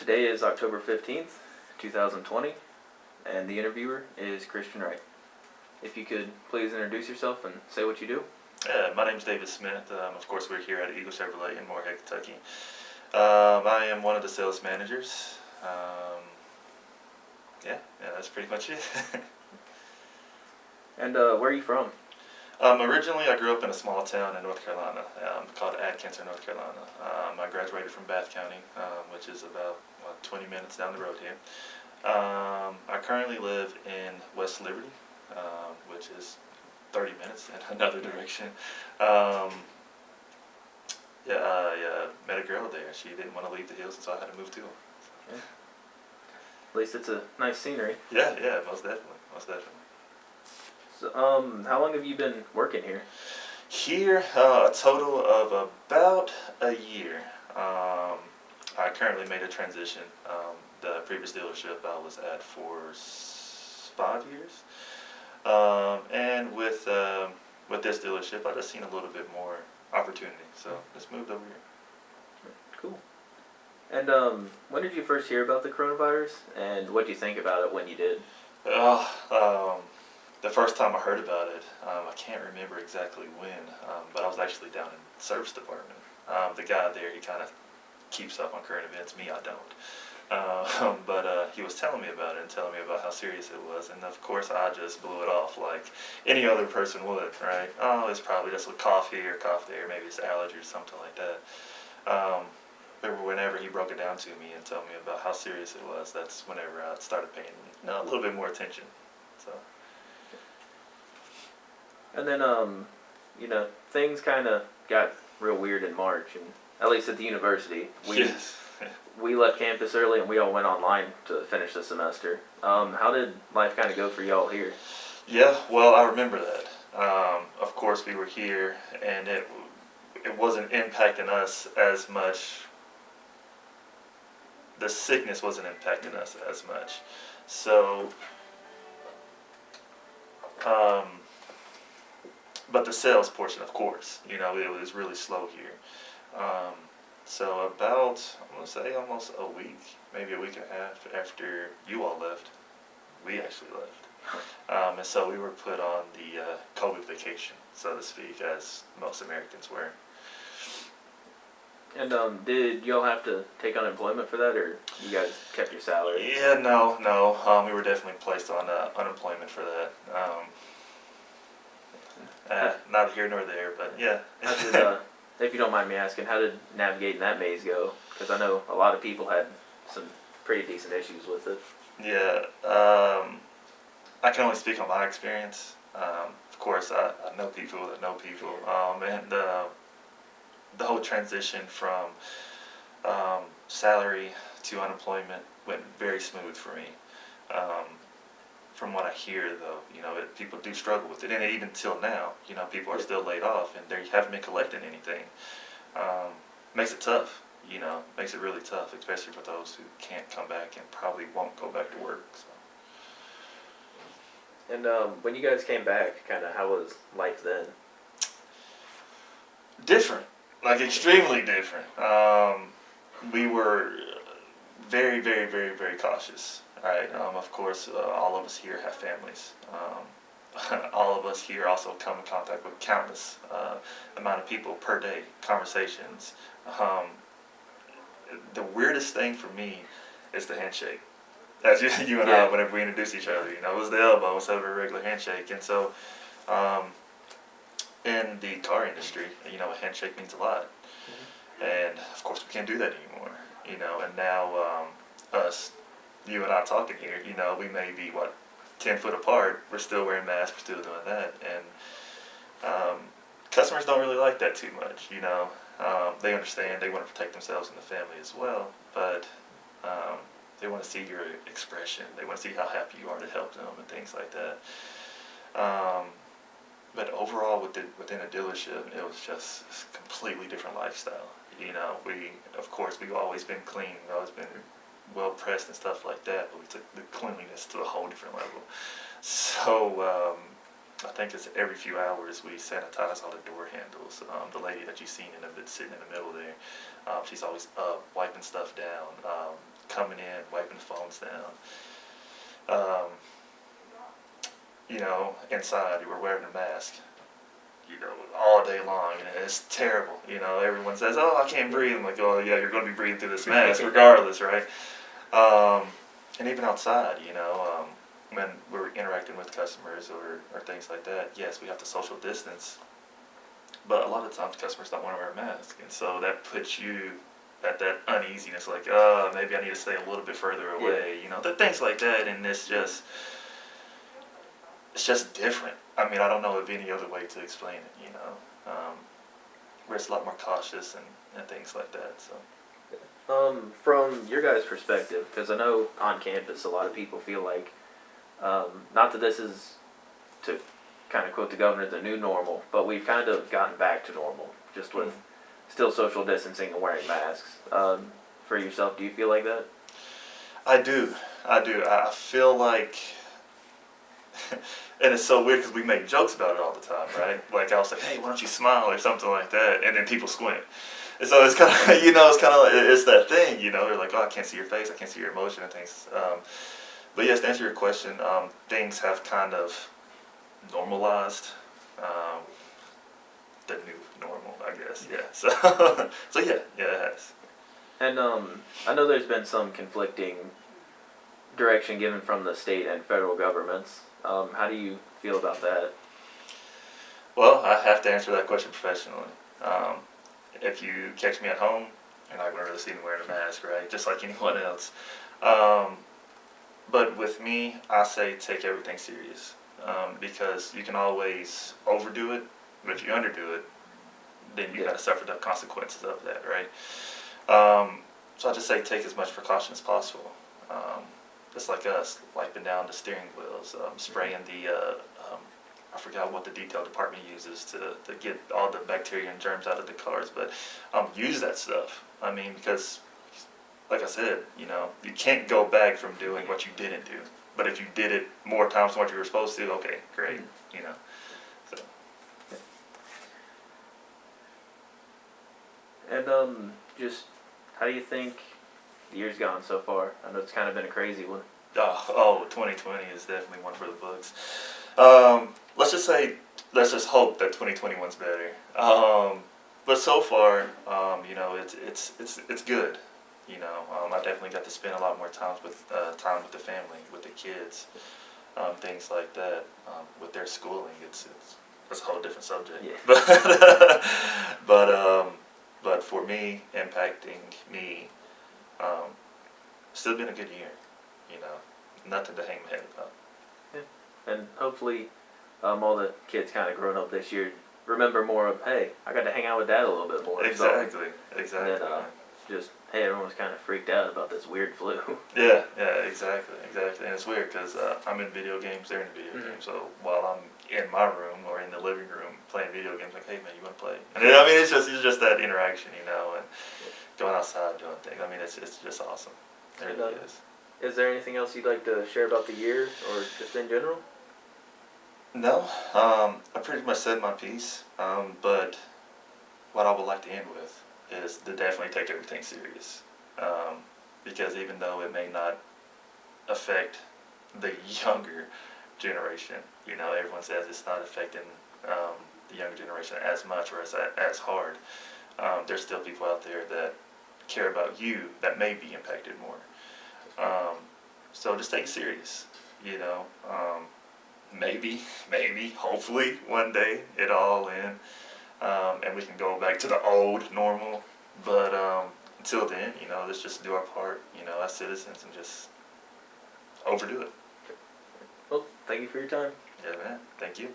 Today is October 15th, 2020, and the interviewer is Christian Wright. If you could please introduce yourself and say what you do. My name is David Smith. Of course, we're here at Eagle Chevrolet in Morehead, Kentucky. I am one of the sales managers. That's pretty much it. And where are you from? Originally, I grew up in a small town in North Carolina called Atkinson, North Carolina. I graduated from Bath County, which is about 20 minutes down the road here. I currently live in West Liberty, which is 30 minutes in another direction. I met a girl there. She didn't want to leave the hills, and so I had to move to her. Yeah. At least it's a nice scenery. Yeah, most definitely. So, how long have you been working here? Here, a total of about a year. I currently made a transition. The previous dealership I was at for 5 years. And with this dealership, I just seen a little bit more opportunity, so just moved over here. Cool. And when did you first hear about the coronavirus, and what did you think about it when you did? The first time I heard about it, I can't remember exactly when, but I was actually down in the service department. The guy there, he kind of keeps up on current events. Me, I don't. But he was telling me about it and telling me about how serious it was, and of course I just blew it off like any other person would, right? Oh, it's probably just a cough here, cough there, maybe it's allergy or something like that. But whenever he broke it down to me and told me about how serious it was, that's whenever I started paying a little bit more attention. So. And then, things kind of got real weird in March, and at least at the university. We left campus early and we all went online to finish the semester. How did life kind of go for y'all here? Yeah, well, I remember that. Of course, we were here, and it wasn't impacting us as much. The sickness wasn't impacting us as much. So, but the sales portion, of course, it was really slow here. So about, I'm going to say almost a week, maybe a week and a half after you all left, we actually left. And so we were put on the COVID vacation, so to speak, as most Americans were. And did y'all have to take unemployment for that, or you guys kept your salary? Yeah, no. We were definitely placed on unemployment for that. Not here nor there, but yeah. How did, if you don't mind me asking, how did navigating that maze go? Because I know a lot of people had some pretty decent issues with it. Yeah, I can only speak on my experience. Of course, I know people that know people, and the whole transition from salary to unemployment went very smooth for me. From what I hear, though, people do struggle with it, and even till now, people are still laid off, and they haven't been collecting anything. Makes it tough, makes it really tough, especially for those who can't come back and probably won't go back to work. So. And when you guys came back, kind of how was life then? Different, like extremely different. We were very, very, very, very cautious. Right. Of course, all of us here have families. All of us here also come in contact with countless amount of people per day, conversations. The weirdest thing for me is the handshake. As you and I, whenever we introduce each other, it was the elbow instead of a regular handshake. And so, in the car industry, a handshake means a lot. Mm-hmm. And of course, we can't do that anymore. And now us. You and I talking here, we may be 10 foot apart. We're still wearing masks. We're still doing that, and customers don't really like that too much. They understand. They want to protect themselves and the family as well, but they want to see your expression. They want to see how happy you are to help them and things like that. But overall, within a dealership, it was just a completely different lifestyle. We've always been clean. We've always been well pressed and stuff like that, but we took the cleanliness to a whole different level. So I think it's every few hours we sanitize all the door handles. The lady that you've seen in the sitting in the middle there, she's always up, wiping stuff down. coming in, wiping the phones down. You know, inside, we're wearing a mask, you know, all day long, and it's terrible. You know, everyone says, "Oh, I can't breathe." I'm like, "Oh, yeah, you're going to be breathing through this mask regardless, right?" And even outside, you know, when we're interacting with customers or things like that, yes, we have to social distance, but a lot of times customers don't want to wear a mask, and so that puts you at that uneasiness, like, maybe I need to stay a little bit further away, you know, things like that, and it's just different. I mean, I don't know of any other way to explain it, you know, where it's a lot more cautious and things like that, so. From your guys' perspective, because I know on campus a lot of people feel like, not that this is, to kind of quote the governor, the new normal, but we've kind of gotten back to normal, just with still social distancing and wearing masks. For yourself, do you feel like that? I do. I feel like, and it's so weird because we make jokes about it all the time, right? Like I'll say, "Hey, why don't you smile?" or something like that, and then people squint. And so it's kind of, you know, it's that thing, you know. They're like, "Oh, I can't see your face, I can't see your emotion and things." But yes, to answer your question, things have kind of normalized. The new normal, I guess. Yeah. So yeah, it has. And I know there's been some conflicting direction given from the state and federal governments. How do you feel about that? Well, I have to answer that question professionally. If you catch me at home, you're not going to really see me wearing a mask, right? Just like anyone else. But with me, I say take everything serious, because you can always overdo it, but if you underdo it, then you got to suffer the consequences of that, right? So I just say take as much precaution as possible. Just like us, wiping down the steering wheels, spraying the, I forgot what the detail department uses to get all the bacteria and germs out of the cars, but use that stuff. I mean, because, like I said, you know, you can't go back from doing what you didn't do. But if you did it more times than what you were supposed to, okay, great, you know. So. And just how do you think the year's gone so far? I know it's kind of been a crazy one. 2020 is definitely one for the books. Let's just hope that 2021's better. But so far, you know, it's good. You know, I definitely got to spend a lot more time with the family, with the kids, things like that. With their schooling, it's that's a whole different subject. Yeah. But for me, impacting me, still been a good year. You know, nothing to hang my head about. Yeah. And hopefully, all the kids kind of growing up this year remember more of, hey, I got to hang out with Dad a little bit more. Exactly. And then, just, hey, everyone's kind of freaked out about this weird flu. Yeah, exactly. And it's weird because I'm in video games, they're in video games. So while I'm in my room or in the living room playing video games, like, hey man, you want to play? And I mean, it's just that interaction, you know, and going outside doing things. I mean, it's just awesome. It really is. Is there anything else you'd like to share about the year or just in general? No, I pretty much said my piece. But what I would like to end with is to definitely take everything serious. Because even though it may not affect the younger generation, you know, everyone says it's not affecting the younger generation as much or as hard. There's still people out there that care about you that may be impacted more. So just take it serious, you know. Maybe, hopefully one day it'll all end, and we can go back to the old normal. But until then, you know, let's just do our part, you know, as citizens, and just overdo it. Well, thank you for your time. Yeah, man. Thank you.